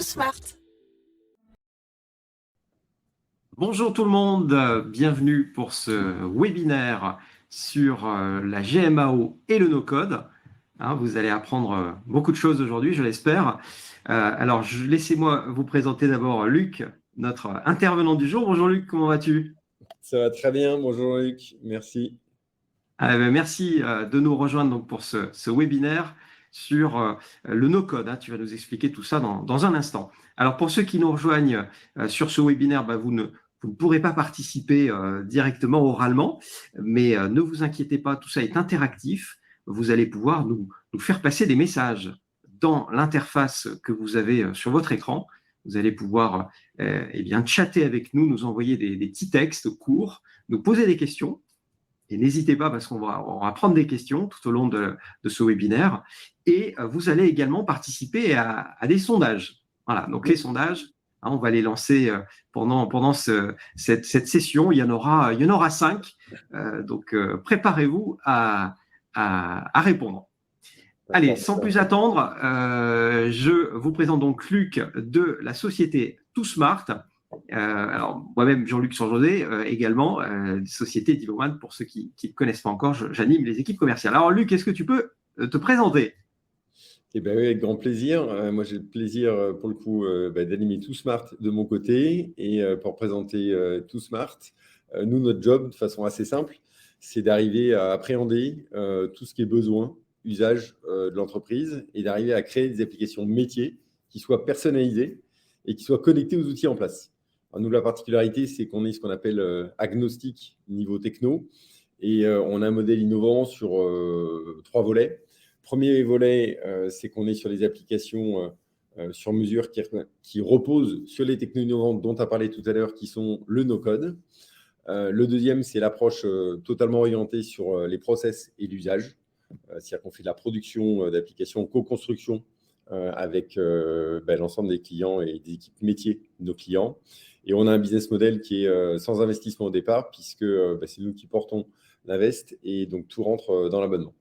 tout smart. Bonjour tout le monde, bienvenue pour ce webinaire sur la GMAO et le no-code. Vous allez apprendre beaucoup de choses aujourd'hui, je l'espère. Alors, laissez-moi vous présenter d'abord Luc, notre intervenant du jour. Bonjour Luc, comment vas-tu? Ça va très bien, bonjour Luc, merci. Merci de nous rejoindre donc, pour ce webinaire sur le no-code. Tu vas nous expliquer tout ça dans un instant. Alors, pour ceux qui nous rejoignent sur ce webinaire, vous ne pourrez pas participer directement oralement, mais ne vous inquiétez pas, tout ça est interactif. Vous allez pouvoir nous faire passer des messages dans l'interface que vous avez sur votre écran. Vous allez pouvoir chatter avec nous, nous envoyer des petits textes courts, nous poser des questions. Et n'hésitez pas parce qu'on va prendre des questions tout au long de ce webinaire. Et vous allez également participer à des sondages. Voilà, donc les sondages, on va les lancer pendant cette session. Il y en aura 5. Donc préparez-vous à répondre. Allez, sans plus attendre, je vous présente donc Luc de la société TooSmart. Alors, moi-même, Jean-Luc Sanjosé, également, société Devoman, pour ceux qui ne connaissent pas encore, j'anime les équipes commerciales. Alors, Luc, est-ce que tu peux te présenter? Eh bien oui, avec grand plaisir. Moi, j'ai le plaisir, pour le coup, d'animer TooSmart de mon côté. Et pour présenter TooSmart, nous, notre job, de façon assez simple, c'est d'arriver à appréhender tout ce qui est besoin, usage de l'entreprise et d'arriver à créer des applications métiers qui soient personnalisées et qui soient connectées aux outils en place. Alors, nous, la particularité, c'est qu'on est ce qu'on appelle agnostique niveau techno et on a un modèle innovant sur 3 volets. Premier volet, c'est qu'on est sur des applications sur mesure qui reposent sur les technos innovantes dont tu as parlé tout à l'heure, qui sont le no-code. Le deuxième, c'est l'approche totalement orientée sur les process et l'usage. C'est-à-dire qu'on fait de la production d'applications, co-construction avec l'ensemble des clients et des équipes métiers de nos clients. Et on a un business model qui est sans investissement au départ, puisque c'est nous qui portons la veste et donc tout rentre dans l'abonnement.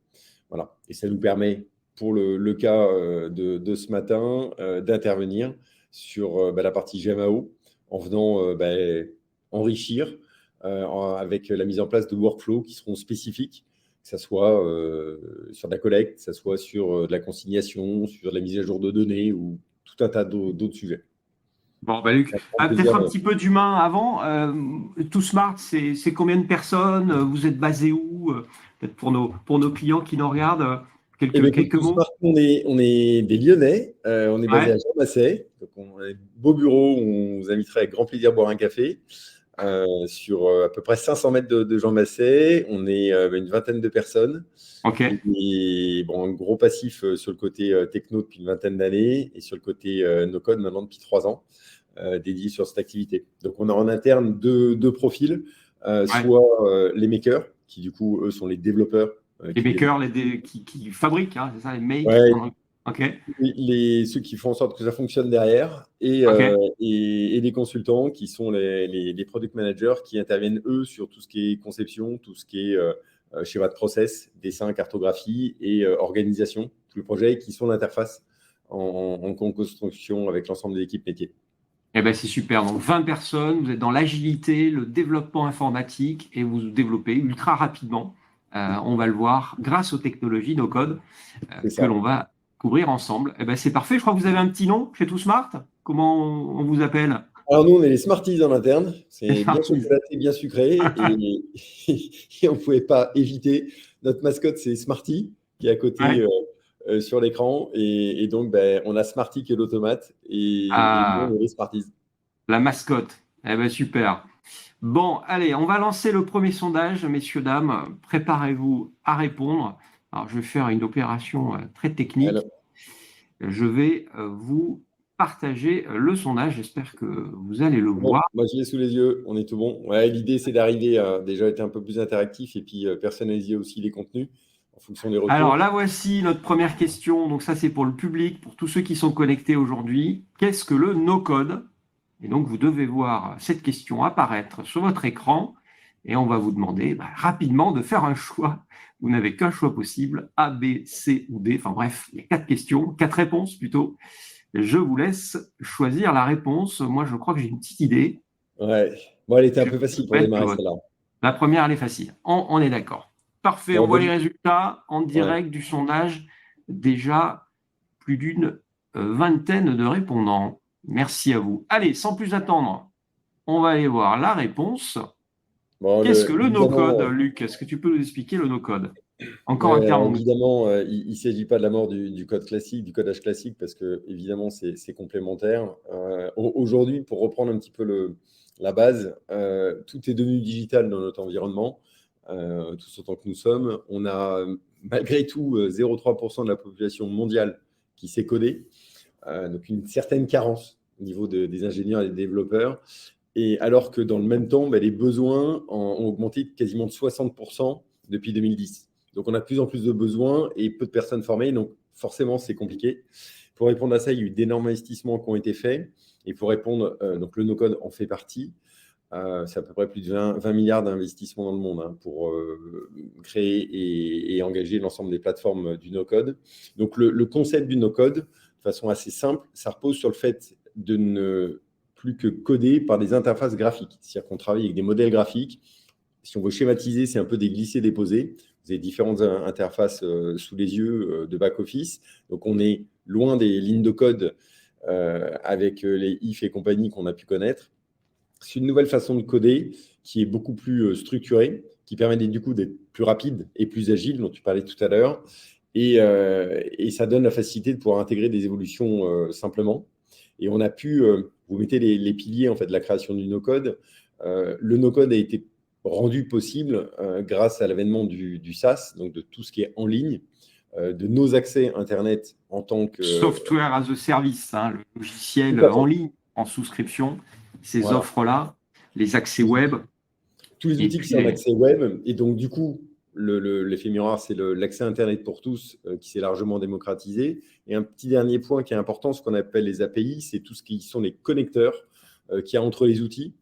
Voilà. Et ça nous permet, pour le cas de ce matin, d'intervenir sur la partie GMAO en venant enrichir avec la mise en place de workflows qui seront spécifiques, que ce soit sur de la collecte, que ce soit sur de la consignation, sur de la mise à jour de données ou tout un tas d'autres sujets. Bon, Luc, peut-être un petit peu d'humain avant. TooSmart, c'est combien de personnes? Vous êtes basé où? Peut-être pour nos clients qui nous regardent, quelques mots. TooSmart, on est des Lyonnais. On est basé à Jean-Massé. Donc, on a un beau bureau où on vous inviterait avec grand plaisir à boire un café. Sur à peu près 500 mètres de Jean-Massé. On est une vingtaine de personnes. OK. Et un gros passif sur le côté techno depuis une vingtaine d'années et sur le côté no-code maintenant depuis 3 ans, dédié sur cette activité. Donc, on a en interne deux profils, soit les makers, qui du coup, eux, sont les développeurs. Les makers, qui fabriquent, c'est ça, les make. Ouais. OK. Ceux qui font en sorte que ça fonctionne derrière et les consultants qui sont les product managers qui interviennent, eux, sur tout ce qui est conception, tout ce qui est schéma de process, dessin, cartographie et organisation, tous les projets qui sont l'interface en construction avec l'ensemble des équipes métiers. C'est super. Donc, 20 personnes, vous êtes dans l'agilité, le développement informatique et vous développez ultra rapidement. On va le voir grâce aux technologies no-code que l'on va couvrir ensemble. C'est parfait. Je crois que vous avez un petit nom chez TooSmart. Comment on vous appelle? Alors, nous, on est les Smarties en interne. C'est bien chocolaté, bien sucré. Et on ne pouvait pas éviter. Notre mascotte, c'est Smarty, qui est à côté sur l'écran. Et donc, on a Smarty qui est l'automate. Et nous, on est les Smarties. La mascotte. Super. Bon, allez, on va lancer le premier sondage, messieurs, dames. Préparez-vous à répondre. Alors, je vais faire une opération très technique. Je vais vous partager le sondage. J'espère que vous allez le voir. Moi, je l'ai sous les yeux. On est tout bon. L'idée, c'est d'arriver à déjà être un peu plus interactif et puis personnaliser aussi les contenus en fonction des retours. Alors là, voici notre première question. Donc ça, c'est pour le public, pour tous ceux qui sont connectés aujourd'hui. Qu'est-ce que le no-code? Et donc, vous devez voir cette question apparaître sur votre écran et on va vous demander rapidement de faire un choix. Vous n'avez qu'un choix possible, A, B, C ou D. Enfin bref, il y a 4 questions, 4 réponses plutôt. Je vous laisse choisir la réponse. Moi, je crois que j'ai une petite idée. Ouais. Bon, elle était un peu facile pour démarrer celle-là. La première, elle est facile. On est d'accord. Parfait, Bon, on voit les résultats en ouais. direct du sondage. Déjà plus d'une vingtaine de répondants. Merci à vous. Allez, sans plus attendre, on va aller voir la réponse. Bon, Qu'est-ce que le no-code, évidemment, Luc? Est-ce que tu peux nous expliquer le no-code? Encore un terme. évidemment, il ne s'agit pas de la mort du code classique, du codage classique, parce que évidemment, c'est complémentaire. Aujourd'hui, pour reprendre un petit peu la base, tout est devenu digital dans notre environnement, tous autant que nous sommes. On a malgré tout 0,3% de la population mondiale qui sait coder, donc une certaine carence au niveau des ingénieurs et des développeurs. Et alors que dans le même temps, les besoins ont augmenté de quasiment de 60% depuis 2010. Donc, on a de plus en plus de besoins et peu de personnes formées. Donc, forcément, c'est compliqué. Pour répondre à ça, il y a eu d'énormes investissements qui ont été faits. Et pour répondre, donc le no-code en fait partie. C'est à peu près plus de 20 milliards d'investissements dans le monde pour créer et engager l'ensemble des plateformes du no-code. Donc, le concept du no-code, de façon assez simple, ça repose sur le fait de ne plus que coder par des interfaces graphiques. C'est-à-dire qu'on travaille avec des modèles graphiques. Si on veut schématiser, c'est un peu des glissés-déposés. Vous avez différentes interfaces sous les yeux de back-office. Donc, on est loin des lignes de code avec les if et compagnie qu'on a pu connaître. C'est une nouvelle façon de coder qui est beaucoup plus structurée, qui permet du coup d'être plus rapide et plus agile, dont tu parlais tout à l'heure. Et ça donne la facilité de pouvoir intégrer des évolutions simplement. Et on a pu, vous mettez les piliers en fait, de la création du no-code. Le no-code a été rendu possible grâce à l'avènement du SaaS, donc de tout ce qui est en ligne, de nos accès Internet en tant que… Software as a service, le logiciel en ligne, en souscription, ces offres-là, les accès web. Tous les outils qui sont en accès web. Et donc, du coup, l'effet miroir, c'est l'accès Internet pour tous qui s'est largement démocratisé. Et un petit dernier point qui est important, ce qu'on appelle les API, c'est tout ce qui sont les connecteurs qu'il y a entre les outils,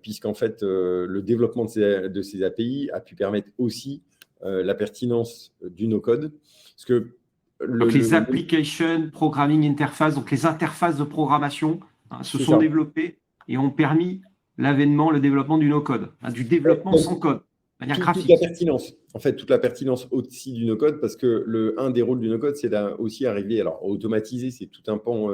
puisqu'en fait, le développement de ces API a pu permettre aussi la pertinence du no-code. Parce que donc, les application programming interface, donc les interfaces de programmation se sont développées et ont permis l'avènement, le développement du no-code, du développement sans code, de manière graphique. Toute la pertinence, en fait, toute la pertinence aussi du no-code, parce que un des rôles du no-code, c'est aussi arriver, alors automatiser, c'est tout un pan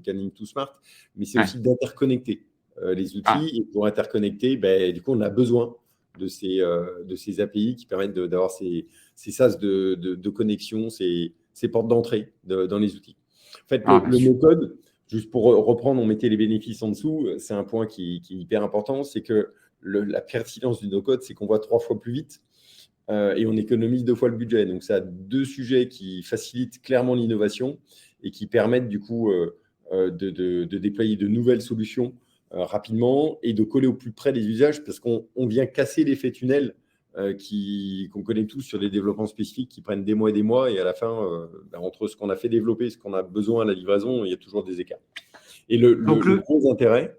qu'anime TooSmart, mais c'est aussi d'interconnecter les outils. Et pour interconnecter, du coup, on a besoin de ces API qui permettent d'avoir ces sas de connexion, ces portes d'entrée dans les outils. En fait, le no-code, juste pour reprendre, on mettait les bénéfices en dessous, c'est un point qui est hyper important, c'est que la pertinence du no-code, c'est qu'on voit 3 fois plus vite et on économise 2 fois le budget. Donc, ça a 2 sujets qui facilitent clairement l'innovation et qui permettent du coup de déployer de nouvelles solutions rapidement et de coller au plus près des usages parce qu'on vient casser l'effet tunnel qu'on connaît tous sur des développements spécifiques qui prennent des mois et des mois et à la fin, entre ce qu'on a fait développer et ce qu'on a besoin à la livraison, il y a toujours des écarts. Et le gros intérêt,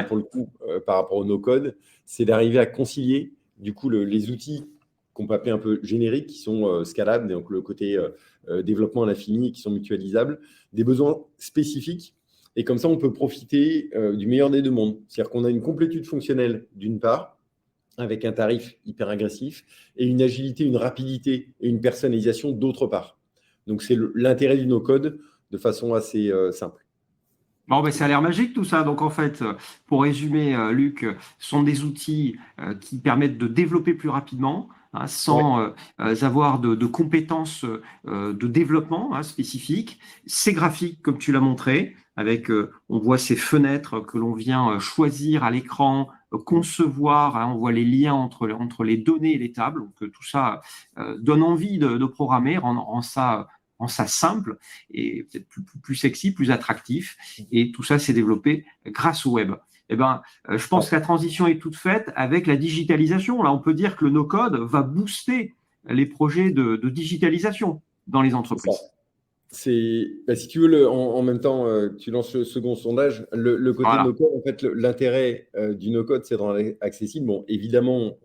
pour le coup, par rapport au no-code, c'est d'arriver à concilier du coup les outils qu'on peut appeler un peu génériques, qui sont scalables, donc le côté développement à l'infini, qui sont mutualisables, des besoins spécifiques. Et comme ça, on peut profiter du meilleur des deux mondes. C'est-à-dire qu'on a une complétude fonctionnelle d'une part, avec un tarif hyper agressif, et une agilité, une rapidité et une personnalisation d'autre part. Donc, c'est l'intérêt du no-code de façon assez simple. Bon, ça a l'air magique tout ça. Donc en fait, pour résumer, Luc, ce sont des outils qui permettent de développer plus rapidement, sans avoir de compétences de développement spécifiques. C'est graphique, comme tu l'as montré, avec, on voit ces fenêtres que l'on vient choisir à l'écran, concevoir, on voit les liens entre les données et les tables. Donc tout ça donne envie de programmer, rend ça simple et peut-être plus sexy, plus attractif. Et tout ça s'est développé grâce au web. Je pense que la transition est toute faite avec la digitalisation. Là, on peut dire que le no-code va booster les projets de digitalisation dans les entreprises. Si tu veux, en même temps, tu lances le second sondage. Le côté Voilà, no-code, en fait, l'intérêt du no-code, c'est de rendre accessible. Bon, évidemment,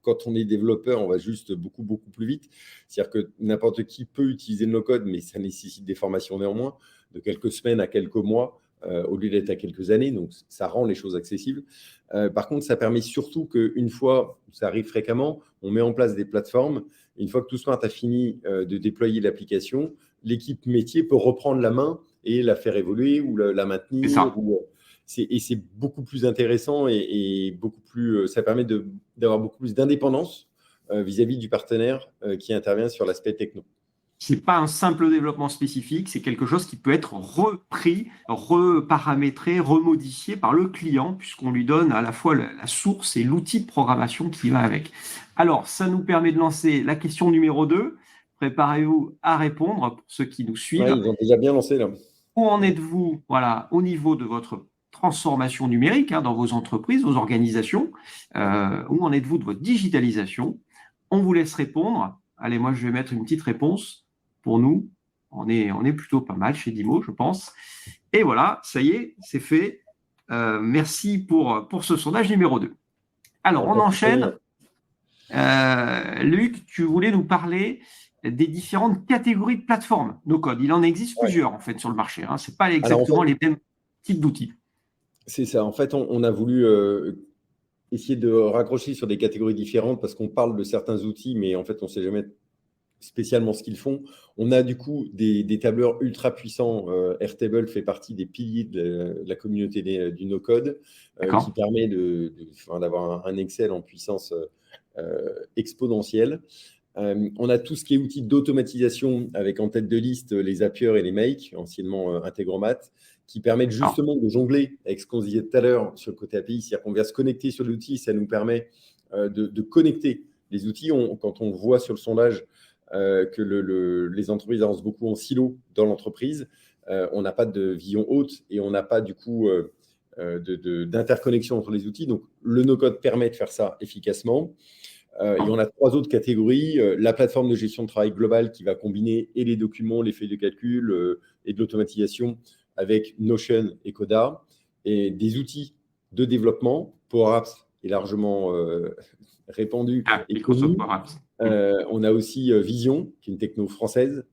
quand on est développeur, on va juste beaucoup, beaucoup plus vite. C'est-à-dire que n'importe qui peut utiliser le no-code, mais ça nécessite des formations néanmoins, de quelques semaines à quelques mois, au lieu d'être à quelques années. Donc, ça rend les choses accessibles. Par contre, ça permet surtout qu'une fois, ça arrive fréquemment, on met en place des plateformes. Une fois que ToSmart a fini de déployer l'application, l'équipe métier peut reprendre la main et la faire évoluer ou la c'est maintenir. ça. Et c'est beaucoup plus intéressant et beaucoup plus, ça permet d'avoir beaucoup plus d'indépendance vis-à-vis du partenaire qui intervient sur l'aspect techno. Ce n'est pas un simple développement spécifique, c'est quelque chose qui peut être repris, reparamétré, remodifié par le client, puisqu'on lui donne à la fois la source et l'outil de programmation qui va avec. Alors, ça nous permet de lancer la question numéro 2. Préparez-vous à répondre pour ceux qui nous Ouais, suivent. ils ont déjà bien lancé là. Où en êtes-vous, voilà, au niveau de votre transformation numérique dans vos entreprises, vos organisations? Où en êtes-vous de votre digitalisation? On vous laisse répondre. Allez, moi, je vais mettre une petite réponse pour nous. On est plutôt pas mal chez Dimo, je pense. Et voilà, ça y est, c'est fait. Merci pour ce sondage numéro 2. Alors, Ah, on bah, c'est très bien. enchaîne. Luc, tu voulais nous parler des différentes catégories de plateformes no code. Il en existe Ouais. plusieurs en fait sur le marché. Ce n'est pas Alors en exactement fait, les mêmes types d'outils. c'est ça. En fait, on a voulu essayer de raccrocher sur des catégories différentes parce qu'on parle de certains outils, mais en fait, on ne sait jamais spécialement ce qu'ils font. On a du coup des tableurs ultra puissants. Airtable fait partie des piliers de la communauté du no-code qui D'accord? permet d'avoir un Excel en puissance exponentielle. On a tout ce qui est outils d'automatisation avec en tête de liste les Zapier et les Make, anciennement Integromat, qui permettent Alors, justement de jongler avec ce qu'on disait tout à l'heure sur le côté API, c'est-à-dire qu'on vient se connecter sur l'outil, ça nous permet de connecter les outils. Quand on voit sur le sondage que les entreprises avancent beaucoup en silo dans l'entreprise, on n'a pas de vision haute et on n'a pas du coup d'interconnexion entre les outils. Donc, le no-code permet de faire ça efficacement. Et on a trois autres catégories. La plateforme de gestion de travail globale qui va combiner et les documents, les feuilles de calcul et de l'automatisation avec Notion et Coda. Et des outils de développement. Power Apps est largement répandu et Microsoft connu. Power Apps. On a aussi Vision, qui est une techno française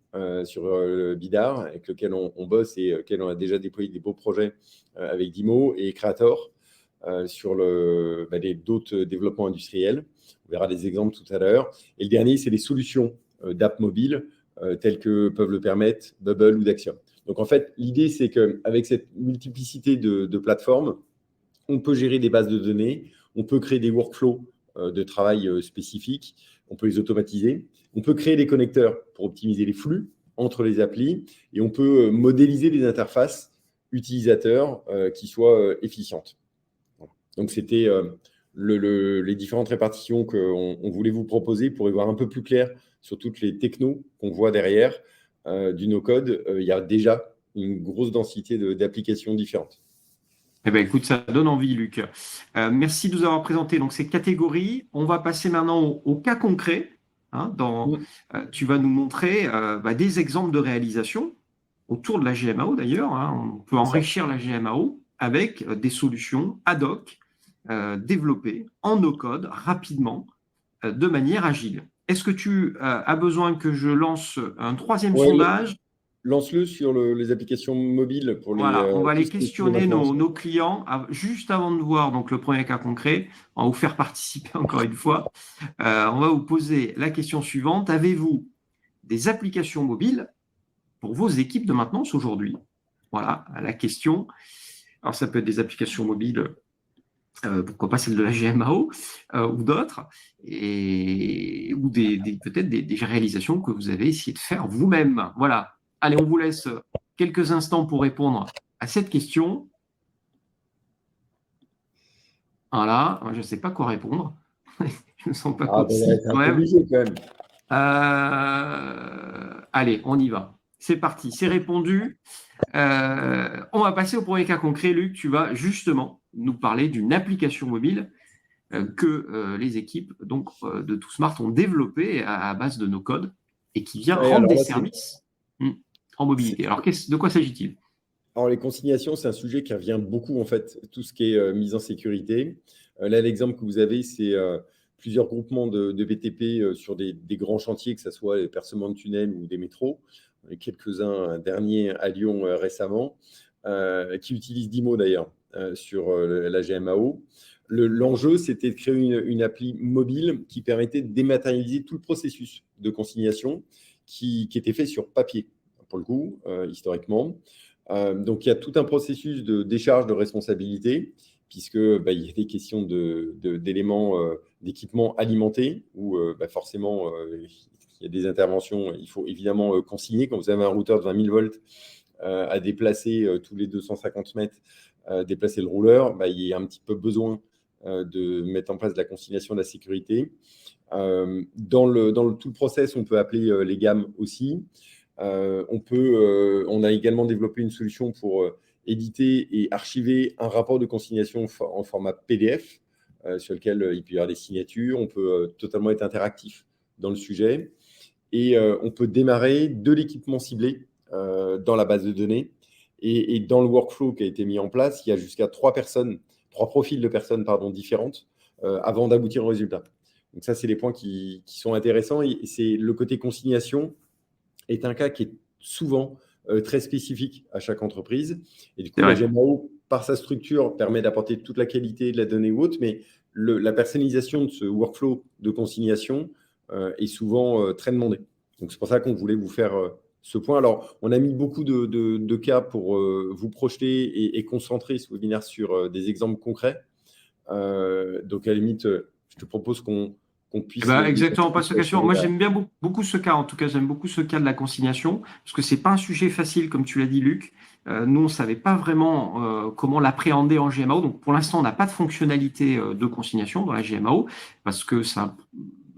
sur Bidar, avec lequel on bosse et lequel on a déjà déployé des beaux projets avec Dimo, et Creator sur d'autres développements industriels. On verra des exemples tout à l'heure. Et le dernier, c'est les solutions d'app mobile telles que peuvent le permettre Bubble ou Daxium. Donc en fait, l'idée, c'est qu'avec cette multiplicité de plateformes, on peut gérer des bases de données, on peut créer des workflows de travail spécifiques, on peut les automatiser, on peut créer des connecteurs pour optimiser les flux entre les applis, et on peut modéliser des interfaces utilisateurs qui soient efficientes. Donc, c'était les différentes répartitions qu'on voulait vous proposer pour y voir un peu plus clair sur toutes les technos qu'on voit derrière du no-code. Il y a déjà une grosse densité d'applications différentes. Eh bien, écoute, ça donne envie, Luc. Merci de nous avoir présenté donc, ces catégories. On va passer maintenant au cas concret. Mm. Tu vas nous montrer des exemples de réalisation autour de la GMAO d'ailleurs. On peut C'est ça. enrichir la GMAO avec des solutions ad hoc développées en no-code rapidement, de manière agile. Est-ce que tu as besoin que je lance un troisième Ouais, sondage? lance-le sur les applications mobiles pour Voilà, on va tout aller ce qui est stylo questionner maintenance. nos clients juste avant de voir donc, le premier cas concret. On va vous faire participer encore une fois. On va vous poser la question suivante. Avez-vous des applications mobiles pour vos équipes de maintenance aujourd'hui? Voilà la question. Alors, ça peut être des applications mobiles, pourquoi pas celle de la GMAO ou d'autres, ou peut-être des réalisations que vous avez essayé de faire vous-même. Voilà. Allez, on vous laisse quelques instants pour répondre à cette question. Voilà, moi, je ne sais pas quoi répondre. Je ne me sens pas Ah, ben, concis c'est un quand peu même. obligé quand même. Allez, on y va. C'est parti, c'est répondu. On va passer au premier cas concret. Luc, tu vas justement nous parler d'une application mobile que les équipes de ToSmart ont développée à base de nos codes et qui vient Ouais, rendre alors des là, services. en mobilité. Alors, de quoi s'agit-il? Alors, les consignations, c'est un sujet qui revient beaucoup, en fait, tout ce qui est mise en sécurité. Là, l'exemple que vous avez, c'est plusieurs groupements de BTP sur des grands chantiers, que ce soit les percements de tunnels ou des métros. Quelques-uns, un dernier à Lyon récemment, qui utilisent DIMO d'ailleurs sur la GMAO. L'enjeu, c'était de créer une appli mobile qui permettait de dématérialiser tout le processus de consignation qui était fait sur papier, pour le coup, historiquement. Donc, il y a tout un processus de décharge de responsabilité, puisque il y a des questions d'éléments, d'équipements alimentés, où forcément, il y a des interventions. Il faut évidemment consigner. Quand vous avez un routeur de 20 000 volts à déplacer tous les 250 mètres, déplacer le rouleur, il y a un petit peu besoin de mettre en place de la consignation de la sécurité. Dans tout le process, on peut appeler les gammes aussi. On a également développé une solution pour éditer et archiver un rapport de consignation en format PDF sur lequel il peut y avoir des signatures. On peut totalement être interactif dans le sujet et on peut démarrer de l'équipement ciblé dans la base de données. Et dans le workflow qui a été mis en place, il y a jusqu'à trois profils de personnes différentes avant d'aboutir au résultat. Donc ça, c'est les points qui sont intéressants. Et c'est le côté consignation est un cas qui est souvent très spécifique à chaque entreprise. Et du coup, la GMAO, par sa structure, permet d'apporter toute la qualité de la donnée ou autre, mais la personnalisation de ce workflow de consignation est souvent très demandée. Donc, c'est pour ça qu'on voulait vous faire ce point. Alors, on a mis beaucoup de cas pour vous projeter et concentrer ce webinaire sur des exemples concrets. Donc, à la limite, je te propose qu'on puisse… exactement, pas ce cas. Moi, j'aime bien beaucoup ce cas. En tout cas, j'aime beaucoup ce cas de la consignation, parce que c'est pas un sujet facile, comme tu l'as dit, Luc. Nous, on savait pas vraiment comment l'appréhender en GMAO. Donc, pour l'instant, on n'a pas de fonctionnalité de consignation dans la GMAO, parce que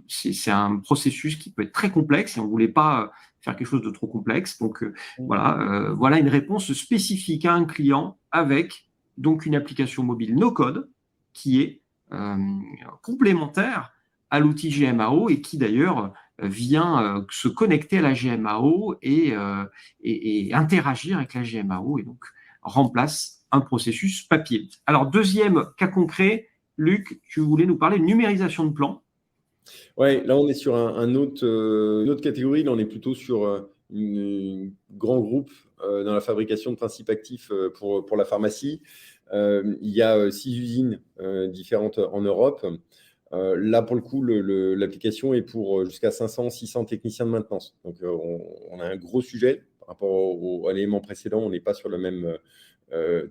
c'est un processus qui peut être très complexe et on voulait pas faire quelque chose de trop complexe. Donc, voilà une réponse spécifique à un client avec donc une application mobile no-code qui est complémentaire à l'outil GMAO et qui d'ailleurs vient se connecter à la GMAO et interagir avec la GMAO et donc remplace un processus papier. Alors, deuxième cas concret, Luc, tu voulais nous parler de numérisation de plan. Oui, là, on est sur une autre catégorie. Là, on est plutôt sur un grand groupe dans la fabrication de principes actifs pour la pharmacie. Il y a 6 usines différentes en Europe. Là, pour le coup, l'application est pour jusqu'à 500-600 techniciens de maintenance. Donc, on a un gros sujet par rapport à l'élément précédent. On n'est pas sur la même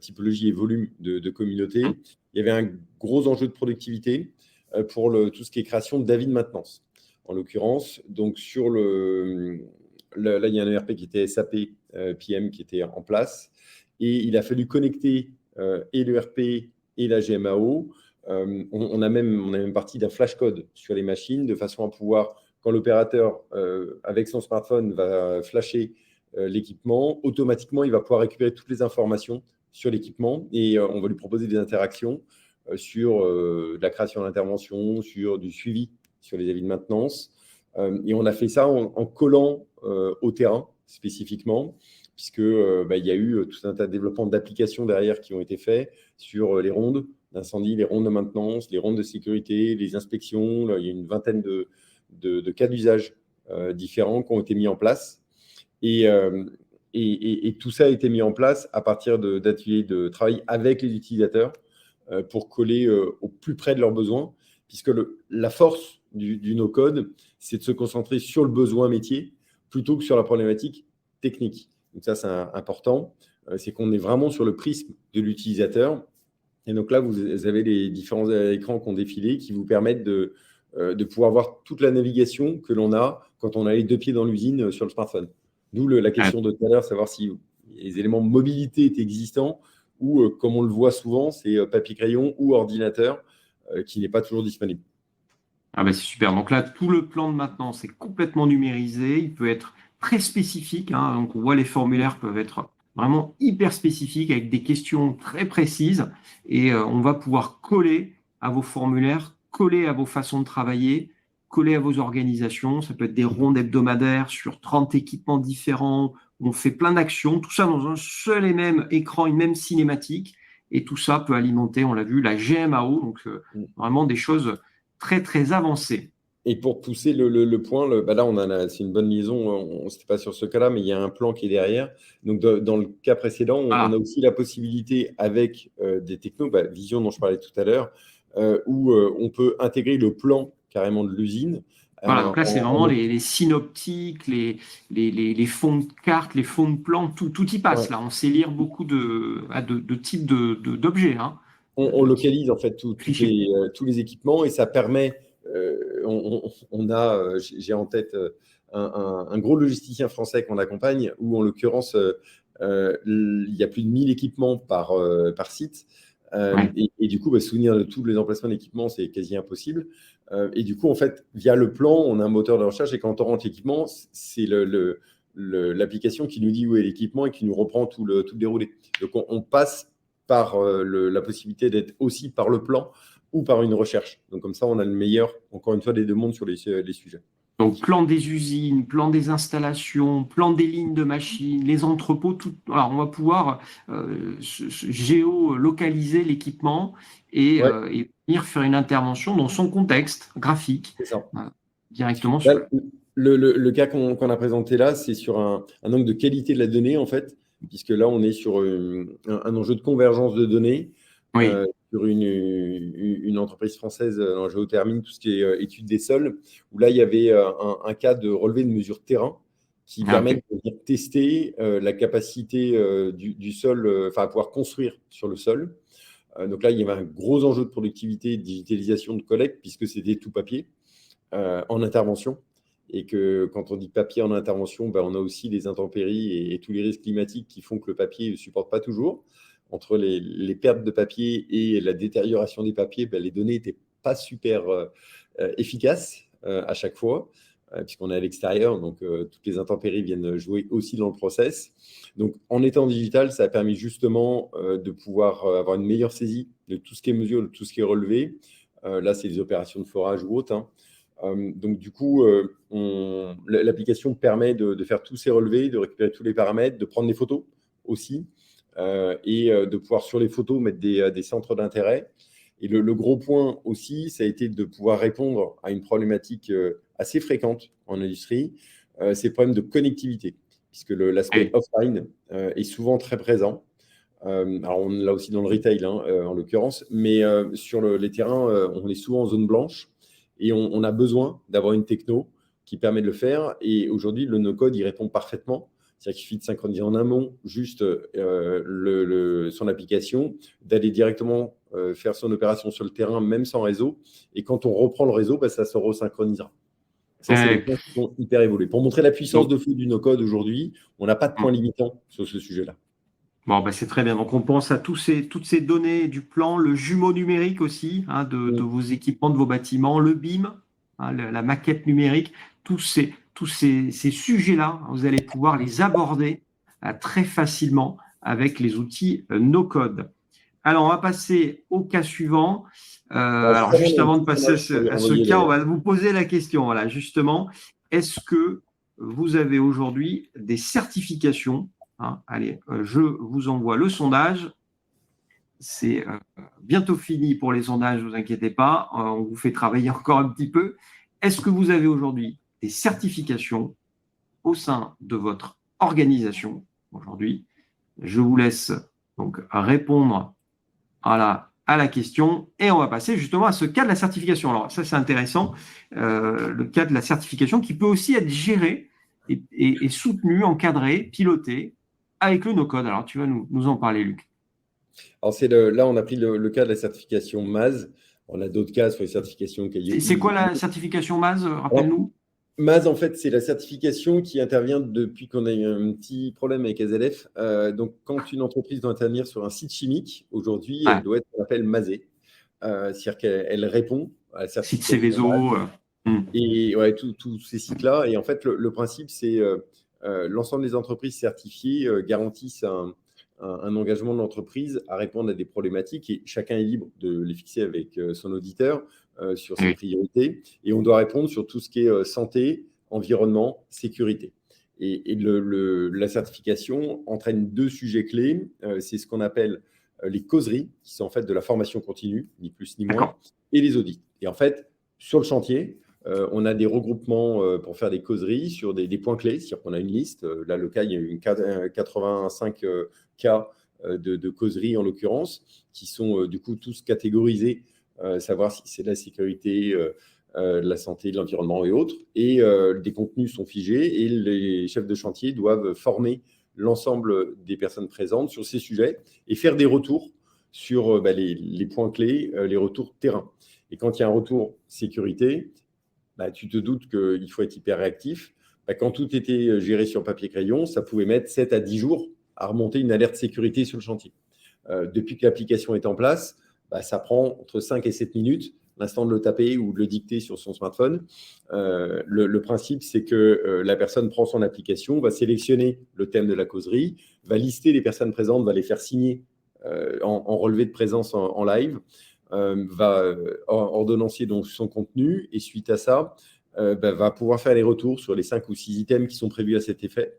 typologie et volume de communauté. Il y avait un gros enjeu de productivité pour tout ce qui est création d'avis de maintenance, en l'occurrence. Donc, là, il y a un ERP qui était SAP PM qui était en place. Et il a fallu connecter et l'ERP et la GMAO. On a même parti d'un flashcode sur les machines de façon à pouvoir, quand l'opérateur, avec son smartphone, va flasher l'équipement, automatiquement, il va pouvoir récupérer toutes les informations sur l'équipement et on va lui proposer des interactions sur de la création d'interventions, sur du suivi sur les avis de maintenance. Et on a fait ça en collant au terrain spécifiquement, puisque il y a eu tout un tas de développements d'applications derrière qui ont été faits sur les rondes d'incendie, les rondes de maintenance, les rondes de sécurité, les inspections. Là, il y a une vingtaine de cas d'usage différents qui ont été mis en place. Et tout ça a été mis en place à partir d'ateliers de travail avec les utilisateurs pour coller au plus près de leurs besoins, puisque la force du no-code, c'est de se concentrer sur le besoin métier plutôt que sur la problématique technique. Donc ça, c'est important. C'est qu'on est vraiment sur le prisme de l'utilisateur. Et donc là, vous avez les différents écrans qui ont défilé qui vous permettent de pouvoir voir toute la navigation que l'on a quand on a les deux pieds dans l'usine sur le smartphone. D'où la question de tout à l'heure, savoir si les éléments de mobilité étaient existants ou, comme on le voit souvent, c'est papier-crayon ou ordinateur qui n'est pas toujours disponible. C'est super. Donc là, tout le plan de maintenance est complètement numérisé. Il peut être très spécifique. Donc on voit les formulaires peuvent être vraiment hyper spécifiques avec des questions très précises. Et on va pouvoir coller à vos formulaires, coller à vos façons de travailler, coller à vos organisations. Ça peut être des rondes hebdomadaires sur 30 équipements différents on fait plein d'actions, tout ça dans un seul et même écran, une même cinématique, et tout ça peut alimenter, on l'a vu, la GMAO, donc vraiment des choses très très avancées. Et pour pousser le point, bah là, c'est une bonne liaison. C'était pas sur ce cas-là, mais il y a un plan qui est derrière. Donc, dans le cas précédent, on a Voilà, aussi la possibilité avec des technos, bah, Vision dont je parlais tout à l'heure, où on peut intégrer le plan carrément de l'usine. voilà, donc là c'est En, vraiment les synoptiques, les fonds de cartes, les fonds de plans, tout y passe ouais. là. On sait lire beaucoup de types d'objets, hein, On de types localise en fait fichiers. tous les équipements et ça permet, j'ai en tête un gros logisticien français qu'on accompagne où en l'occurrence, il y a plus de 1000 équipements par site. Ouais. Et du coup, bah, souvenir de tous les emplacements d'équipement, c'est quasi impossible. Et du coup, en fait, via le plan, on a un moteur de recherche et quand on rentre l'équipement, c'est l'application qui nous dit où est l'équipement et qui nous reprend tout le déroulé. Donc, on passe par la possibilité d'être aussi par le plan ou par une recherche. Donc comme ça, on a le meilleur, encore une fois, des deux mondes sur les sujets. Donc, plan des usines, plan des installations, plan des lignes de machines, les entrepôts, tout. Alors, on va pouvoir géolocaliser l'équipement Ouais, et venir faire une intervention dans son contexte graphique, c'est ça. euh, directement Là, sur. le cas qu'on a présenté là, c'est sur un angle de qualité de la donnée, en fait, puisque là, on est sur un enjeu de convergence de données Oui, sur une entreprise française en géothermie, tout ce qui est étude des sols, où là, il y avait un cas de relevé de mesure terrain qui ah, permet ok. de venir tester la capacité du sol, enfin, à pouvoir construire sur le sol. Donc là, il y avait un gros enjeu de productivité, de digitalisation de collecte, puisque c'était tout papier en intervention. Et que quand on dit papier en intervention, ben, on a aussi les intempéries et tous les risques climatiques qui font que le papier ne supporte pas toujours. Entre les pertes de papier et la détérioration des papiers, ben, les données n'étaient pas super efficaces à chaque fois, puisqu'on est à l'extérieur, donc toutes les intempéries viennent jouer aussi dans le process. Donc en étant digital, ça a permis justement de pouvoir avoir une meilleure saisie de tout ce qui est mesure, de tout ce qui est relevé. Là, c'est les opérations de forage ou autres, hein. Donc, du coup, l'application permet de faire tous ces relevés, de récupérer tous les paramètres, de prendre des photos aussi, et de pouvoir sur les photos mettre des centres d'intérêt. Et le gros point aussi, ça a été de pouvoir répondre à une problématique assez fréquente en industrie, c'est le problème de connectivité, puisque l'aspect Oui. offline est souvent très présent. Alors, on l'a aussi dans le retail, hein, en l'occurrence, mais sur les terrains, on est souvent en zone blanche et on a besoin d'avoir une techno qui permet de le faire. Et aujourd'hui, le no-code, il répond parfaitement. C'est-à-dire qu'il suffit de synchroniser en amont juste son application, d'aller directement faire son opération sur le terrain, même sans réseau. Et quand on reprend le réseau, bah, ça se resynchronisera. Ça, c'est les Ouais. points qui sont hyper évolués. Pour montrer la puissance Donc, de feu du no-code aujourd'hui, on n'a pas de point limitant sur ce sujet-là. bon, bah, c'est très bien. Donc, on pense à toutes ces données du plan, le jumeau numérique aussi, hein, de Mm. vos équipements, de vos bâtiments, le BIM, hein, la maquette numérique, ces sujets-là, vous allez pouvoir les aborder très facilement avec les outils no-code. Alors, on va passer au cas suivant. Alors, Alors, justement, on juste a un avant de petit passer sondage pour y à ce renvoyer cas, on d'ailleurs. va vous poser la question. Voilà, justement, est-ce que vous avez aujourd'hui des certifications, hein? Allez, je vous envoie le sondage. C'est bientôt fini pour les sondages, ne vous inquiétez pas. On vous fait travailler encore un petit peu. Est-ce que vous avez aujourd'hui des certifications au sein de votre organisation aujourd'hui? Je vous laisse donc répondre à la question et on va passer justement à ce cas de la certification. Alors ça c'est intéressant, le cas de la certification qui peut aussi être géré et soutenu, encadré, piloté avec le no-code. Alors tu vas nous en parler, Luc. Alors, là, on a pris le cas de la certification MAS. On a d'autres cas sur les certifications C'est CAIOI. quoi la certification MAS? Alors, Rappelle-nous. MAS, en fait, c'est la certification qui intervient depuis qu'on a eu un petit problème avec AZF. Donc, quand une entreprise doit intervenir sur un site chimique, aujourd'hui, elle Ouais, doit être ce qu'on appelle MASée. C'est-à-dire qu'elle répond à la site certification MAS. Céveso. Et ouais, tous ces sites-là. Et en fait, le principe, c'est l'ensemble des entreprises certifiées garantissent un engagement de l'entreprise à répondre à des problématiques et chacun est libre de les fixer avec son auditeur sur ses Oui. priorités. Et on doit répondre sur tout ce qui est santé, environnement, sécurité. Et la certification entraîne 2 sujets clés. C'est ce qu'on appelle les causeries, qui sont en fait de la formation continue, ni plus ni moins, D'accord. et les audits. Et en fait, sur le chantier, on a des regroupements pour faire des causeries sur des points clés, c'est-à-dire qu'on a une liste. Là, le cas, il y a eu 85 cas de causeries en l'occurrence, qui sont du coup tous catégorisés, savoir si c'est la sécurité, la santé, l'environnement et autres. Et des contenus sont figés et les chefs de chantier doivent former l'ensemble des personnes présentes sur ces sujets et faire des retours sur les points clés, les retours terrain. Et quand il y a un retour sécurité, tu te doutes qu'il faut être hyper réactif. Quand tout était géré sur papier-crayon, ça pouvait mettre 7 à 10 jours à remonter une alerte sécurité sur le chantier. Depuis que l'application est en place, ça prend entre 5 et 7 minutes, l'instant de le taper ou de le dicter sur son smartphone. Le principe, c'est que la personne prend son application, va sélectionner le thème de la causerie, va lister les personnes présentes, va les faire signer en relevé de présence en live, va ordonnancier donc son contenu et suite à ça, va pouvoir faire les retours sur les 5 ou 6 items qui sont prévus à cet effet.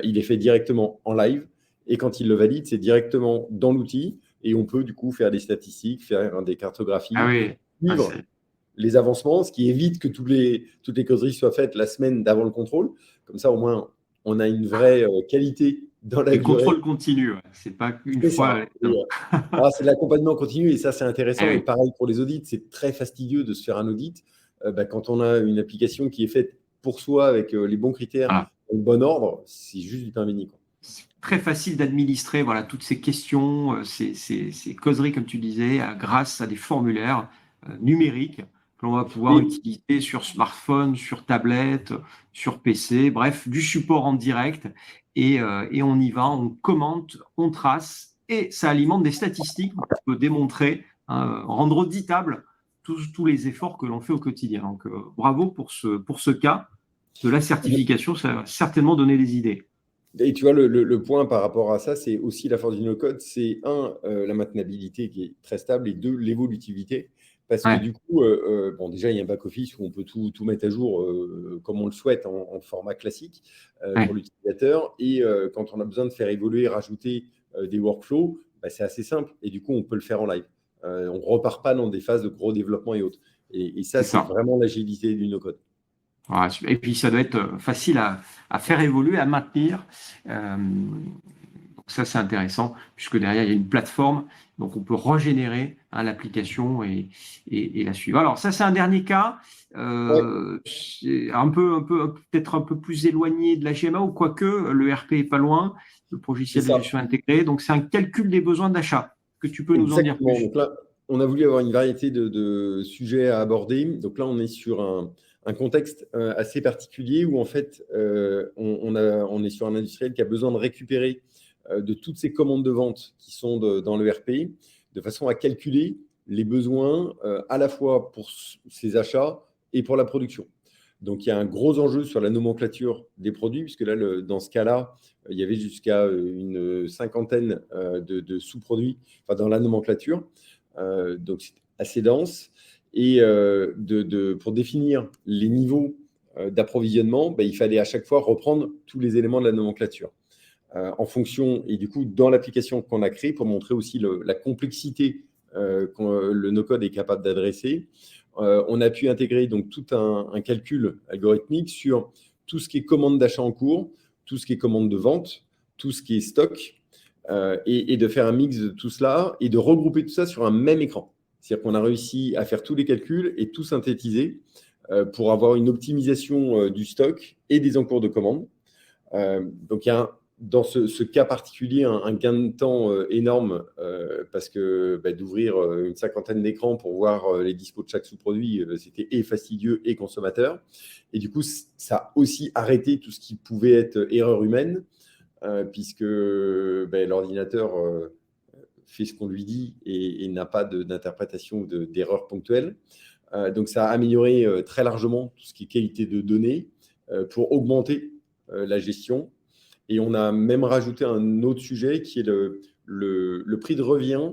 Il est fait directement en live et quand il le valide, c'est directement dans l'outil et on peut du coup faire des statistiques, faire des Ah cartographies, oui. Ah, suivre les avancements, ce qui évite que toutes les causeries soient faites la semaine d'avant le contrôle. Comme ça, au moins, on a une vraie qualité dans la du durée. contrôle continu. Ouais. C'est pas une C'est fois. ça. C'est de l'accompagnement continu et ça, c'est intéressant. Et pareil pour les audits, c'est très fastidieux de se faire un audit. Quand on a une application qui est faite pour soi avec les bons critères, Voilà. le bon ordre, c'est juste du pain béni. C'est très facile d'administrer voilà, toutes ces questions, ces causeries, comme tu disais, grâce à des formulaires numériques que l'on va pouvoir Et utiliser sur smartphone, sur tablette, sur PC, bref, du support en direct. Et on y va, on commente, on trace, et ça alimente des statistiques. On peut démontrer, hein, rendre auditable tous les efforts que l'on fait au quotidien. Donc, bravo pour ce cas de la certification, ça va certainement donner des idées. Et tu vois, le point par rapport à ça, c'est aussi la force du no-code. C'est un, la maintenabilité qui est très stable et deux, l'évolutivité. Parce que Ouais. du coup, bon, déjà, il y a un back-office où on peut tout mettre à jour comme on le souhaite en format classique pour Ouais. l'utilisateur. Et quand on a besoin de faire évoluer, rajouter des workflows, c'est assez simple. Et du coup, on peut le faire en live. On ne repart pas dans des phases de gros développement et autres. Et ça, C'est c'est ça. vraiment l'agilité du no-code. Voilà, super. Et puis ça doit être facile à faire évoluer, à maintenir. Donc ça, c'est intéressant, puisque derrière, il y a une plateforme, donc on peut régénérer hein, l'application et la suivre. Alors ça, c'est un dernier cas, Ouais, c'est peut-être un peu plus éloigné de la GMA, ou quoique le RP est pas loin, le c'est logiciel de ça. gestion intégrée. Donc c'est un calcul des besoins d'achat. Que tu peux nous en dire Exactement. plus? Donc là, on a voulu avoir une variété de sujets à aborder. Donc là, on est sur un contexte assez particulier où en fait, on est sur un industriel qui a besoin de récupérer de toutes ces commandes de vente qui sont dans le RP, de façon à calculer les besoins à la fois pour ses achats et pour la production. Donc il y a un gros enjeu sur la nomenclature des produits, puisque là, dans ce cas-là, il y avait jusqu'à une cinquantaine de sous-produits enfin, dans la nomenclature. Donc, c'est assez dense. Et pour définir les niveaux d'approvisionnement, il fallait à chaque fois reprendre tous les éléments de la nomenclature. En fonction, et du coup, dans l'application qu'on a créée, pour montrer aussi la complexité que le no-code est capable d'adresser, on a pu intégrer donc tout un calcul algorithmique sur tout ce qui est commande d'achat en cours, tout ce qui est commande de vente, tout ce qui est stock, et de faire un mix de tout cela et de regrouper tout ça sur un même écran. C'est-à-dire qu'on a réussi à faire tous les calculs et tout synthétiser pour avoir une optimisation du stock et des encours de commande. Donc, il y a dans ce cas particulier un gain de temps énorme parce que d'ouvrir une cinquantaine d'écrans pour voir les dispos de chaque sous-produit, c'était et fastidieux et consommateur. Et du coup, ça a aussi arrêté tout ce qui pouvait être erreur humaine puisque l'ordinateur fait ce qu'on lui dit et n'a pas d'interprétation ou d'erreur ponctuelle. Donc, ça a amélioré très largement tout ce qui est qualité de données pour augmenter la gestion. Et on a même rajouté un autre sujet qui est le prix de revient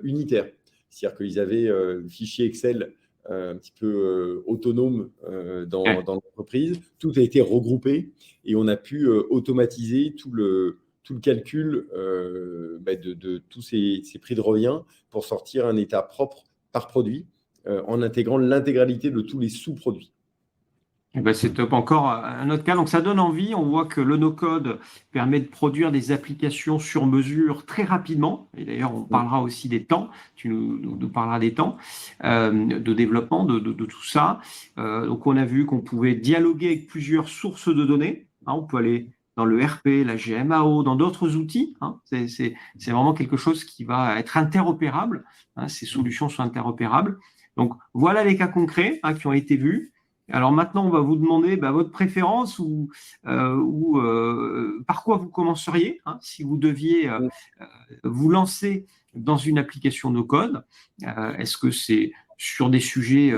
unitaire. C'est-à-dire qu'ils avaient le fichier Excel un petit peu autonome Ouais. dans l'entreprise. Tout a été regroupé et on a pu automatiser tout le calcul de tous ces prix de revient pour sortir un état propre par produit en intégrant l'intégralité de tous les sous-produits. Eh ben, c'est top. Encore un autre cas. Donc, ça donne envie. On voit que le no-code permet de produire des applications sur mesure très rapidement. Et d'ailleurs, on parlera aussi des temps. Tu nous parleras des temps de développement, de tout ça. Donc, on a vu qu'on pouvait dialoguer avec plusieurs sources de données. Hein, on peut aller dans le RP, la GMAO, dans d'autres outils. Hein. C'est vraiment quelque chose qui va être interopérable. Hein, ces solutions sont interopérables. Donc, voilà les cas concrets qui ont été vus. Alors maintenant, on va vous demander votre préférence ou par quoi vous commenceriez si vous deviez vous lancer dans une application no code. Est-ce que c'est sur des sujets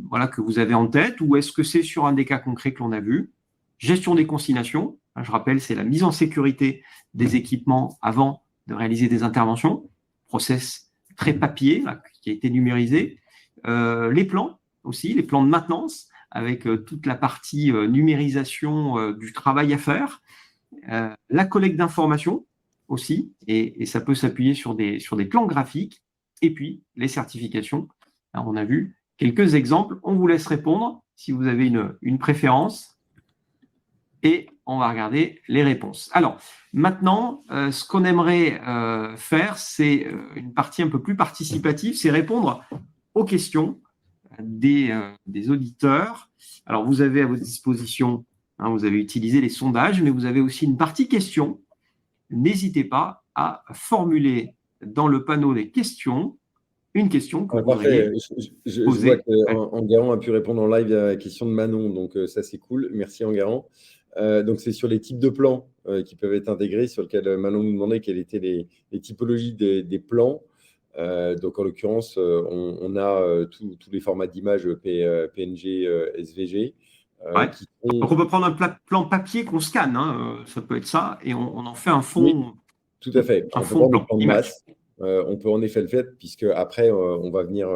voilà, que vous avez en tête ou est-ce que c'est sur un des cas concrets que l'on a vu? Gestion des consignations, je rappelle, c'est la mise en sécurité des équipements avant de réaliser des interventions. Process très papier là, qui a été numérisé. Les plans aussi, les plans de maintenance avec toute la partie numérisation du travail à faire, la collecte d'informations aussi, et ça peut s'appuyer sur des plans graphiques, et puis les certifications. Alors, on a vu quelques exemples, on vous laisse répondre si vous avez une préférence, et on va regarder les réponses. Alors, maintenant, ce qu'on aimerait faire, c'est une partie un peu plus participative, c'est répondre aux questions des auditeurs. Alors, vous avez à votre disposition, vous avez utilisé les sondages, mais vous avez aussi une partie questions. N'hésitez pas à formuler dans le panneau des questions une question que vous Parfait. voudriez Je vois poser. qu'Enguerrand a pu répondre en live à la question de Manon, donc ça c'est cool. Merci Enguerrand. Donc c'est sur les types de plans qui peuvent être intégrés, sur lesquels Manon nous demandait quelles étaient les typologies des plans. Donc en l'occurrence, on a tous les formats d'images PNG, SVG. Ouais. Qui Donc, sont... on peut prendre un plan papier qu'on scanne, ça peut être ça, et on en fait un Oui, fond, tout à fait. un On peut fond de prendre des plan plans de image. masse. On peut en effet le faire, puisque après, on va venir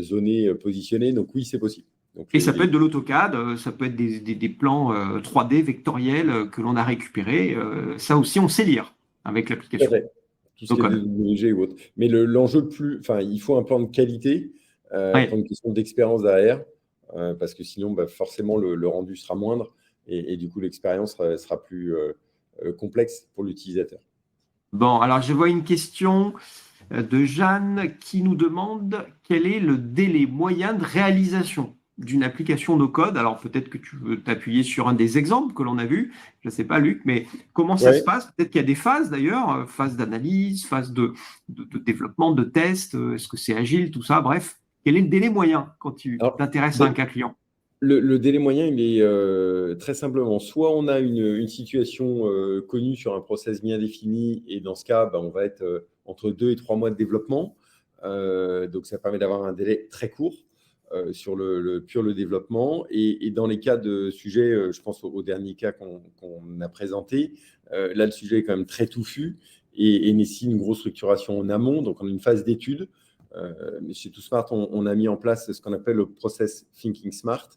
zoner, positionner. Donc oui, c'est possible. Donc, Et ça peut être de l'AutoCAD, ça peut être des plans 3D vectoriels que l'on a récupérés. Ça aussi, on sait lire avec tout à l'application fait. Tout ce qui est no-code. DWG ou autre. Mais l'enjeu enfin, il faut un plan de qualité pour Ouais. une question d'expérience derrière, parce que sinon, forcément, le rendu sera moindre et du coup, l'expérience sera plus complexe pour l'utilisateur. Bon, alors je vois une question de Jeanne qui nous demande quel est le délai moyen de réalisation d'une application no-code. Alors peut-être que tu veux t'appuyer sur un des exemples que l'on a vu, je ne sais pas Luc, mais comment ça se Ouais. passe? Peut-être qu'il y a des phases d'ailleurs, phase d'analyse, phase de développement, de test, est-ce que c'est agile, tout ça, bref. Quel est le délai moyen quand tu Alors, t'intéresses à un cas client? le délai moyen, il est très simplement, soit on a une situation connue sur un process bien défini, et dans ce cas, on va être entre 2 et 3 mois de développement. Donc, ça permet d'avoir un délai très court sur le développement. Et dans les cas de sujet, je pense au dernier cas qu'on a présenté, là, le sujet est quand même très touffu et nécessite une grosse structuration en amont. Donc, on a une phase d'étude. Chez TooSmart, on a mis en place ce qu'on appelle le process Thinking Smart,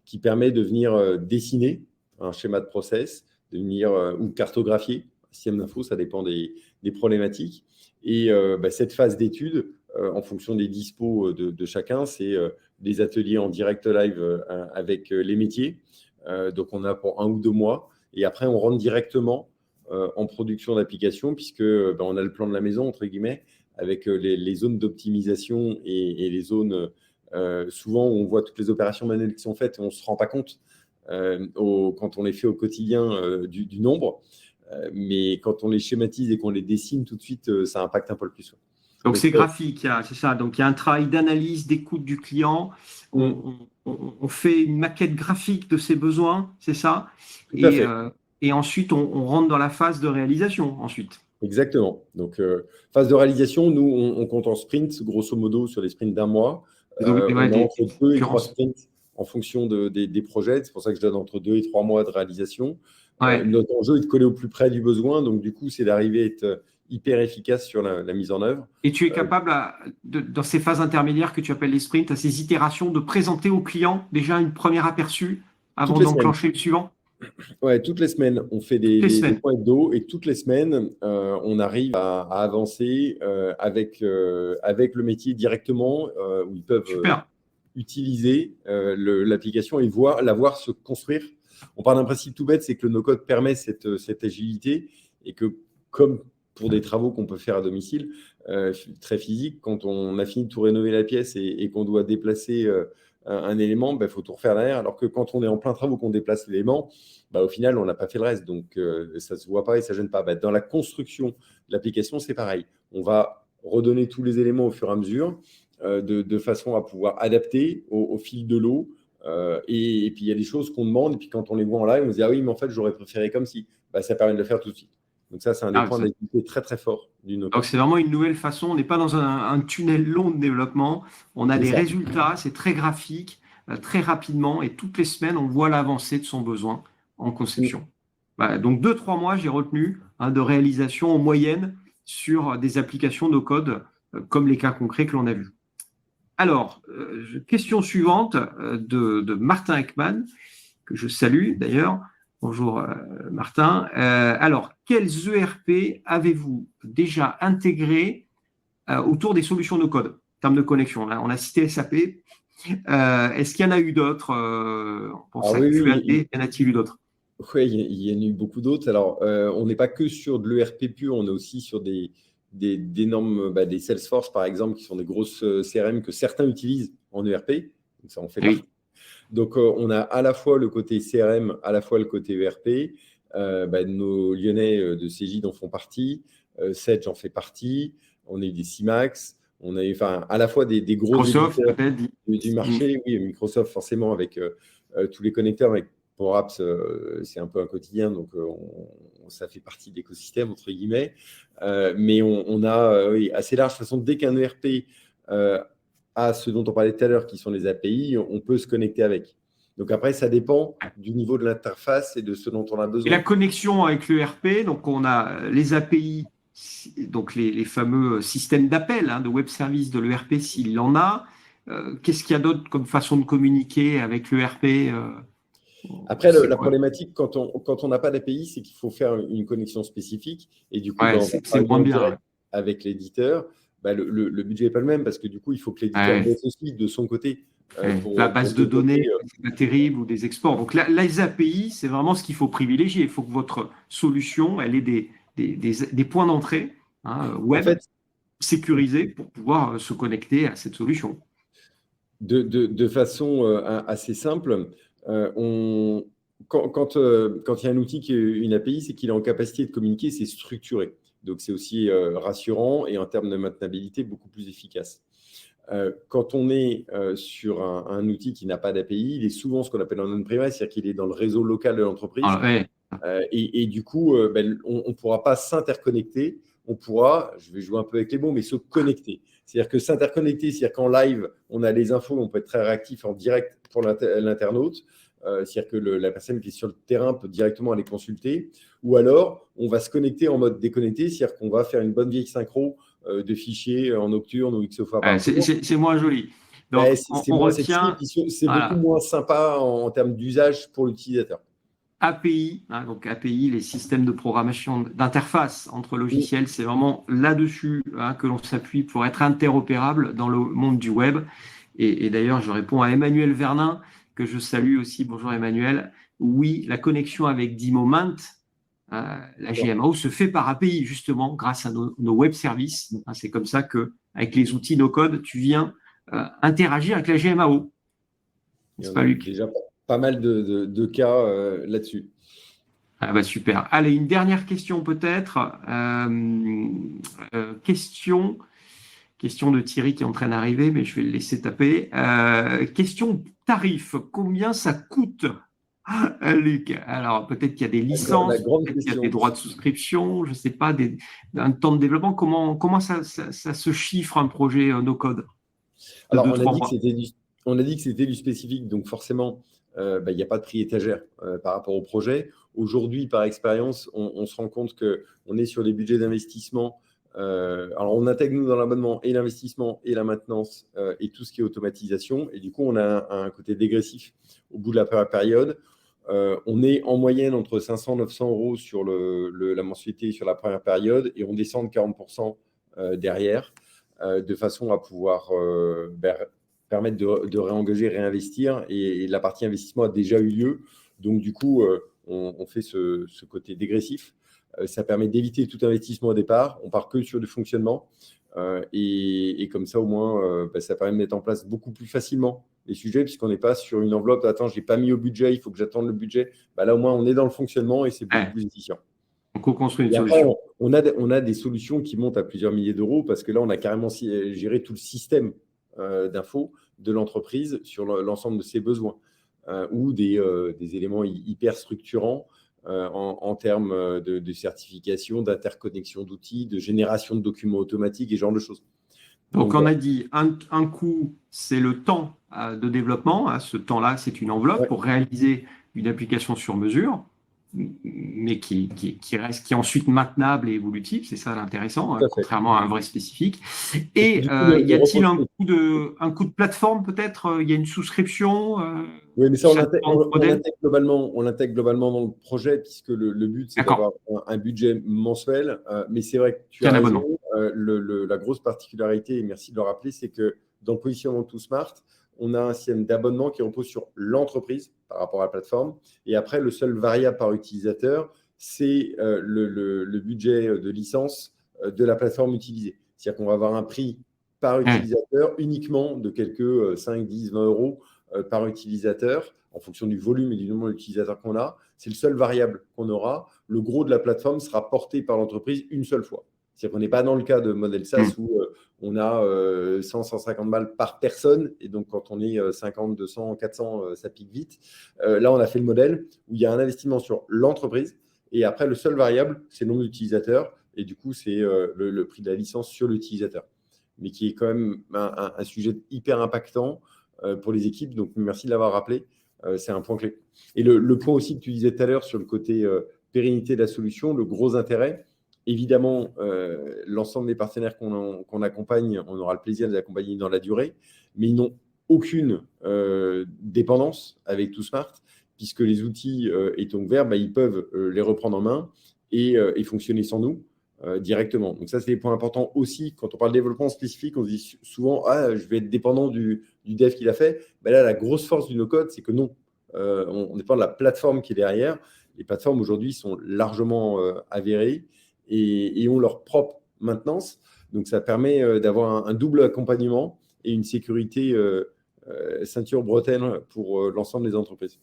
qui permet de venir dessiner un schéma de process, de venir ou cartographier un système d'info, ça dépend des problématiques. Et cette phase d'étude, en fonction des dispos de chacun, c'est des ateliers en direct live avec les métiers. Donc, on a pour 1 ou 2 mois. Et après, on rentre directement en production d'application, puisque on a le plan de la maison, entre guillemets, avec les zones d'optimisation et les zones souvent où on voit toutes les opérations manuelles qui sont faites et on ne se rend pas compte quand on les fait au quotidien du nombre. Mais quand on les schématise et qu'on les dessine tout de suite, ça impacte un peu le plus. Donc Donc, c'est graphique, c'est ça. Donc il y a un travail d'analyse, d'écoute du client. tout On fait une maquette graphique de ses besoins, c'est ça. à Et, fait. euh, et ensuite, on rentre dans la phase de réalisation ensuite. Exactement. Donc, phase de réalisation, nous, on compte en sprints, grosso modo, sur les sprints d'1 mois. On a entre 2 et 3 Occurrences. sprints en fonction des projets. C'est pour ça que je donne entre 2 et 3 mois de réalisation. Ouais. Notre enjeu est de coller au plus près du besoin. Donc, du coup, c'est d'arriver à être hyper efficace sur la mise en œuvre. Et tu es capable, dans ces phases intermédiaires que tu appelles les sprints, à ces itérations, de présenter au client déjà une première aperçu avant d'enclencher le suivant? Ouais, toutes les semaines, on fait des points hebdo et toutes les semaines, on arrive à avancer avec le métier directement où ils peuvent utiliser l'application et la voir se construire. On part d'un principe tout bête, c'est que le no-code permet cette agilité et que comme pour des travaux qu'on peut faire à domicile, très physiques, quand on a fini de tout rénover la pièce et qu'on doit déplacer un élément, il faut tout refaire derrière. Alors que quand on est en plein travaux, qu'on déplace l'élément, au final, on n'a pas fait le reste. Donc, ça ne se voit pas et ça ne gêne pas. Dans la construction de l'application, c'est pareil. On va redonner tous les éléments au fur et à mesure de façon à pouvoir adapter au fil de l'eau. Et puis, il y a des choses qu'on demande. Et puis, quand on les voit en live, on se dit « Ah oui, mais en fait, j'aurais préféré comme si. » Ça permet de le faire tout de suite. Donc ça, c'est un des points d'activité très, très fort du no-code. Donc, c'est vraiment une nouvelle façon. On n'est pas dans un tunnel long de développement. On a des résultats. C'est très graphique, très rapidement. Et toutes les semaines, on voit l'avancée de son besoin en conception. Donc, 2-3 mois, j'ai retenu de réalisation en moyenne sur des applications no-code, comme les cas concrets que l'on a vus. Alors, question suivante de Martin Ekman, que je salue d'ailleurs. Bonjour Martin. Alors, quels ERP avez-vous déjà intégrés autour des solutions no-code en termes de connexion? Là, on a cité SAP. Est-ce qu'il y en a eu d'autres? On pense à QAD, y en a-t-il eu d'autres? Oui, il y en a eu beaucoup d'autres. Alors, on n'est pas que sur de l'ERP pur, on est aussi sur des Salesforce, par exemple, qui sont des grosses CRM que certains utilisent en ERP. Donc, ça en fait partie. Donc, on a à la fois le côté CRM, à la fois le côté ERP. Nos Lyonnais de Cégide en font partie. Sedge en fait partie. On a eu des CIMAX. On a eu à la fois des gros Microsoft, du marché. Oui, Microsoft, forcément, avec tous les connecteurs. Avec Power Apps, c'est un peu un quotidien. Donc, ça fait partie de l'écosystème, entre guillemets. Mais on a assez large. De toute façon, dès qu'un ERP à ce dont on parlait tout à l'heure, qui sont les API, on peut se connecter avec. Donc après, ça dépend du niveau de l'interface et de ce dont on a besoin. Et la connexion avec l'ERP, donc on a les API, donc les fameux systèmes d'appel de web service de l'ERP s'il en a. Qu'est-ce qu'il y a d'autre comme façon de communiquer avec l'ERP? Après, la problématique, quand on n'a pas d'API, c'est qu'il faut faire une connexion spécifique. Et du coup, c'est moins bien. Avec l'éditeur, le budget n'est pas le même parce que du coup, il faut que l'éditeur bosse aussi de son côté. La base de données, c'est pas terrible, ou des exports. Donc, les API, c'est vraiment ce qu'il faut privilégier. Il faut que votre solution, elle ait des points d'entrée web en fait, sécurisés pour pouvoir se connecter à cette solution. De façon assez simple, quand il y a un outil qui est une API, c'est qu'il est en capacité de communiquer, c'est structuré. Donc, c'est aussi rassurant et en termes de maintenabilité, beaucoup plus efficace. Quand on est sur un outil qui n'a pas d'API, il est souvent ce qu'on appelle en on-premise, c'est-à-dire qu'il est dans le réseau local de l'entreprise. Et du coup, on ne pourra pas s'interconnecter. On pourra, je vais jouer un peu avec les mots, mais se connecter. C'est-à-dire que s'interconnecter, c'est-à-dire qu'en live, on a les infos, on peut être très réactif en direct pour l'internaute. C'est-à-dire que la personne qui est sur le terrain peut directement aller consulter. Ou alors, on va se connecter en mode déconnecté, c'est-à-dire qu'on va faire une bonne vieille synchro de fichiers en nocturne ou X fois par jour. C'est moins joli. Donc, c'est moins sexy, c'est beaucoup moins sympa en termes d'usage pour l'utilisateur. API, donc API, les systèmes de programmation d'interface entre logiciels, c'est vraiment là-dessus que l'on s'appuie pour être interopérable dans le monde du web. Et d'ailleurs, je réponds à Emmanuel Vernin, que je salue aussi. Bonjour Emmanuel. Oui, la connexion avec D-Moment, la GMAO, se fait par API, justement, grâce à nos web services. C'est comme ça qu'avec les outils no-code, tu viens interagir avec la GMAO. C'est pas Luc? Déjà pas mal de cas là-dessus. Super. Allez, une dernière question peut-être. Question de Thierry qui est en train d'arriver, mais je vais le laisser taper. Question tarif. Combien ça coûte, Luc? Alors, peut-être qu'il y a des licences, peut-être qu'il y a des droits de souscription, je ne sais pas, un temps de développement. Comment ça se chiffre un projet no-code? Alors, on a dit que c'était du spécifique, donc forcément, il n'y a pas de prix étagère par rapport au projet. aujourd'hui, par expérience, on se rend compte qu'on est sur des budgets d'investissement. Alors, on intègre, nous, dans l'abonnement et l'investissement et la maintenance et tout ce qui est automatisation. Et du coup, on a un côté dégressif au bout de la première période. On est en moyenne entre 500 et 900 euros sur la mensualité sur la première période et on descend de 40% derrière de façon à pouvoir permettre de réengager, réinvestir. Et la partie investissement a déjà eu lieu. Donc, du coup, on fait ce côté dégressif. Ça permet d'éviter tout investissement au départ. On part que sur du fonctionnement. Et comme ça, au moins, ça permet de mettre en place beaucoup plus facilement les sujets, puisqu'on n'est pas sur une enveloppe. Attends, je n'ai pas mis au budget, il faut que j'attende le budget. Là, au moins, on est dans le fonctionnement et c'est beaucoup plus efficient. On co-construit une Et après, solution. on a des solutions qui montent à plusieurs milliers d'euros parce que là, on a carrément géré tout le système d'info de l'entreprise sur l'ensemble de ses besoins ou des éléments hyper structurants en termes de certification, d'interconnexion d'outils, de génération de documents automatiques et ce genre de choses. Donc, on a dit un coût, c'est le temps de développement. Ce temps-là, c'est une enveloppe pour réaliser une application sur mesure, mais qui reste, qui est ensuite maintenable et évolutive. C'est ça l'intéressant, contrairement à un vrai spécifique. Et y a-t-il un coût de plateforme peut-être? Il y a une souscription Oui, mais ça, on l'intègre globalement dans le projet, puisque le but, c'est d'avoir un budget mensuel. Mais c'est vrai que tu as raison. La grosse particularité, et merci de le rappeler, c'est que dans le positionnement de TooSmart, on a un système d'abonnement qui repose sur l'entreprise par rapport à la plateforme. Et après, le seul variable par utilisateur, c'est le budget de licence de la plateforme utilisée. C'est-à-dire qu'on va avoir un prix par utilisateur uniquement de quelques 5, 10, 20 euros par utilisateur en fonction du volume et du nombre d'utilisateurs qu'on a. C'est le seul variable qu'on aura. Le gros de la plateforme sera porté par l'entreprise une seule fois. C'est-à-dire qu'on n'est pas dans le cas de modèle SaaS où on a 100, 150 balles par personne. Et donc, quand on est 50, 200, 400, ça pique vite. Là, on a fait le modèle où il y a un investissement sur l'entreprise. Et après, le seul variable, c'est le nombre d'utilisateurs. Et du coup, c'est le prix de la licence sur l'utilisateur. Mais qui est quand même un sujet hyper impactant pour les équipes. Donc, merci de l'avoir rappelé. C'est un point clé. Et le point aussi que tu disais tout à l'heure sur le côté pérennité de la solution, le gros intérêt, évidemment, l'ensemble des partenaires qu'on accompagne, on aura le plaisir de les accompagner dans la durée, mais ils n'ont aucune dépendance avec TooSmart, puisque les outils étant ouverts, ils peuvent les reprendre en main et fonctionner sans nous directement. Donc ça, c'est des points importants aussi. Quand on parle de développement spécifique, on se dit souvent « Ah, je vais être dépendant du dev qu'il a fait ». Là, la grosse force du no-code, c'est que non. On dépend de la plateforme qui est derrière. Les plateformes aujourd'hui sont largement avérées et ont leur propre maintenance. Donc, ça permet d'avoir un double accompagnement et une sécurité ceinture bretelle pour l'ensemble des entreprises.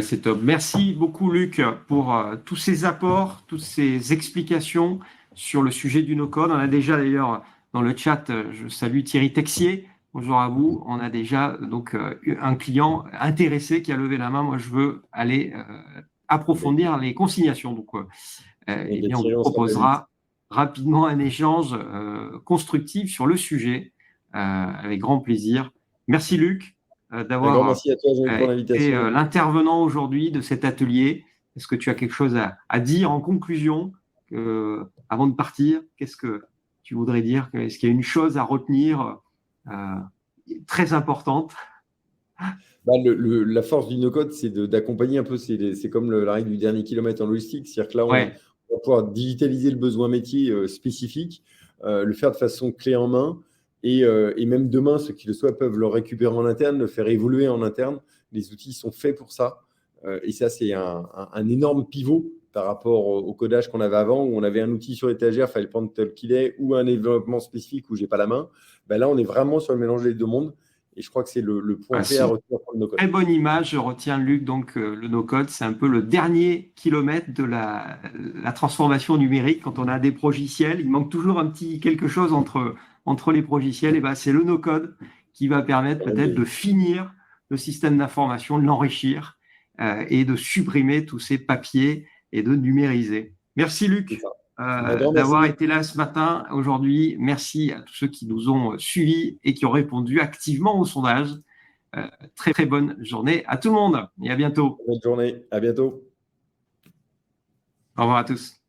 C'est top. Merci beaucoup, Luc, pour tous ces apports, toutes ces explications sur le sujet du no-code. On a déjà d'ailleurs dans le chat, je salue Thierry Texier. Bonjour à vous. On a déjà donc un client intéressé qui a levé la main. Moi, je veux aller approfondir les consignations. Donc, eh bien, on vous proposera rapidement un échange constructif sur le sujet avec grand plaisir. Merci, Luc. D'avoir été l'intervenant aujourd'hui de cet atelier. Est-ce que tu as quelque chose à dire en conclusion avant de partir? Qu'est-ce que tu voudrais dire? Est-ce qu'il y a une chose à retenir très importante? La force du no-code, c'est d'accompagner un peu, c'est comme la règle du dernier kilomètre en logistique, c'est-à-dire que là, on va pouvoir digitaliser le besoin métier spécifique, le faire de façon clé en main. Et même demain, ceux qui le souhaitent peuvent le récupérer en interne, le faire évoluer en interne. Les outils sont faits pour ça. Et ça, c'est un énorme pivot par rapport au codage qu'on avait avant, où on avait un outil sur l'étagère, il fallait le prendre tel qu'il est, ou un développement spécifique où je n'ai pas la main. Là, on est vraiment sur le mélange des deux mondes. Et je crois que c'est le point clé à retenir pour le no-code. Très bonne image, je retiens, Luc. Donc, le no-code, c'est un peu le dernier kilomètre de la transformation numérique. Quand on a des progiciels, il manque toujours un petit quelque chose entre les progiciels. Et c'est le no-code qui va permettre peut-être de finir le système d'information, de l'enrichir et de supprimer tous ces papiers et de numériser. Merci, Luc. D'avoir été là ce matin, aujourd'hui. Merci à tous ceux qui nous ont suivis et qui ont répondu activement au sondage. Très, très bonne journée à tout le monde et à bientôt. Bonne journée, à bientôt. Au revoir à tous.